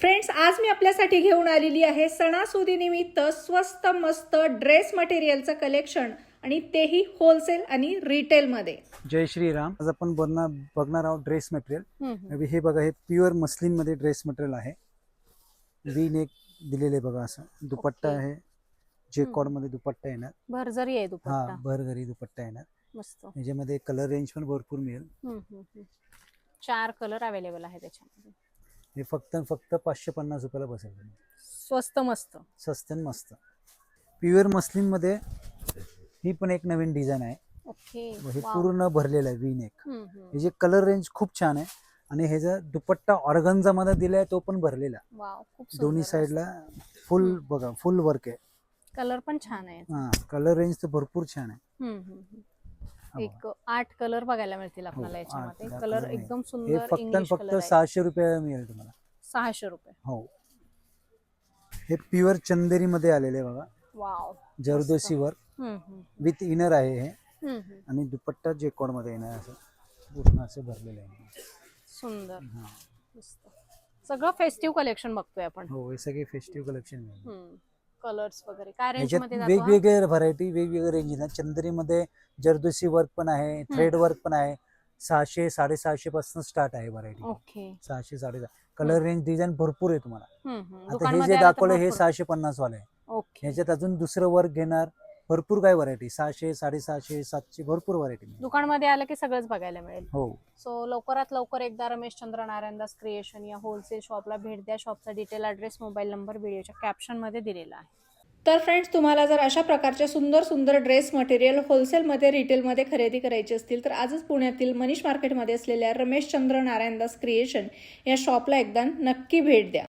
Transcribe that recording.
Friends, आज मी आपल्यासाठी घेऊन आलेली आहे सणासुदीनिमित्त स्वस्त मस्त ड्रेस मटेरियलचं कलेक्शन आणि तेही होलसेल आणि रिटेलमध्ये. जय श्रीराम. आज आपण बघणार आहोत ड्रेस मटेरियल. हे बघा, हे प्युअर मस्लिन मध्ये ड्रेस मटेरियल आहे. वी नेक दिलेले बघा, असं दुपट्टा आहे. जेकॉर्ड मध्ये दुपट्टा येणार. भरजरी आहे दुपट्टा. हा, भरघरी दुपट्टा येणार. मस्त. याच्यामध्ये कलर रेंज पण भरपूर मिळेल. 4 कलर अवेलेबल आहे त्याच्यामध्ये. हे फक्त 550 रुपयाला बसेल. स्वस्त मस्त. स्वस्त आणि मस्त. प्युअर मस्लिन मध्ये ही पण एक नवीन डिझाईन आहे. ओके. हे पूर्ण भरलेलं आहे वी नेक. वाव. हे जे कलर रेंज खूप छान आहे आणि हे जो दुपट्टा ऑर्गन्झा मध्ये दिलाय तो पण भरलेला. खूप सुंदर. दोन्ही साइडला फुल बघा, फुल वर्क आहे. कलर पण छान आहे. हा, कलर रेंज तर भरपूर छान आहे. एक 8 कलर बघायला मिळतील आपल्याला याच्यामध्ये. कलर एकदम हे सुंदर फक्त इंग्लिश फक्त कलर आहे. 600 रुपये मिळेल तुम्हाला. 600 रुपये. हो, हे प्युअर चंदेरी मध्ये आलेले बघा. Wow. Zardozi work with inner आहे हे. आणि दुपट्टा जेकॉर्ड मध्ये येणार, असं पूर्ण असं भरलेलं आहे. सुंदर. हा, मस्त. सगळं फेस्टिव्ह कलेक्शन बघतोय आपण. हो, हे सगळे फेस्टिव्ह कलेक्शन मिळेल. कलर्स वगैरे काय रेंज याच्यात मध्ये जातो हा? वेगवेगळे व्हरायटी, वेगवेगळे रेंज आहे. चंदेरी मध्ये जरदोसी वर्क पण आहे, थ्रेड वर्क पण आहे. 600 750 पासून स्टार्ट आहे variety. Okay. 600 650. Colour range design भरपूर आहे तुम्हाला. आता हे दुकानमध्ये जे आलं तर दाखवलं हे भरपूर. 650 वाले आहे. ओके. ह्याच्यात अजून दुसरं वर्क घेणार, भरपूर काय व्हरायटी. 600 750 700 भरपूर व्हरायटी. दुकानमध्ये आलं की सगळंच बघायला मिळेल. हो. सो लवकरात लवकर एकदा रमेशचंद्र नारायणदास क्रिएशन या होलसेल शॉपला भेट द्या. शॉपचा डिटेल ॲड्रेस, मोबाईल नंबर व्हिडिओच्या कॅप्शन मध्ये दिलेला आहे. तर फ्रेंड्स, तुम्हाला जर अशा प्रकारचे सुंदर सुंदर ड्रेस मटेरियल होलसेलमध्ये रिटेलमध्ये खरेदी करायची असतील तर आजच पुण्यातील मनीष मार्केटमध्ये असलेल्या रमेशचंद्र नारायणदास क्रिएशन या शॉपला एकदा नक्की भेट द्या.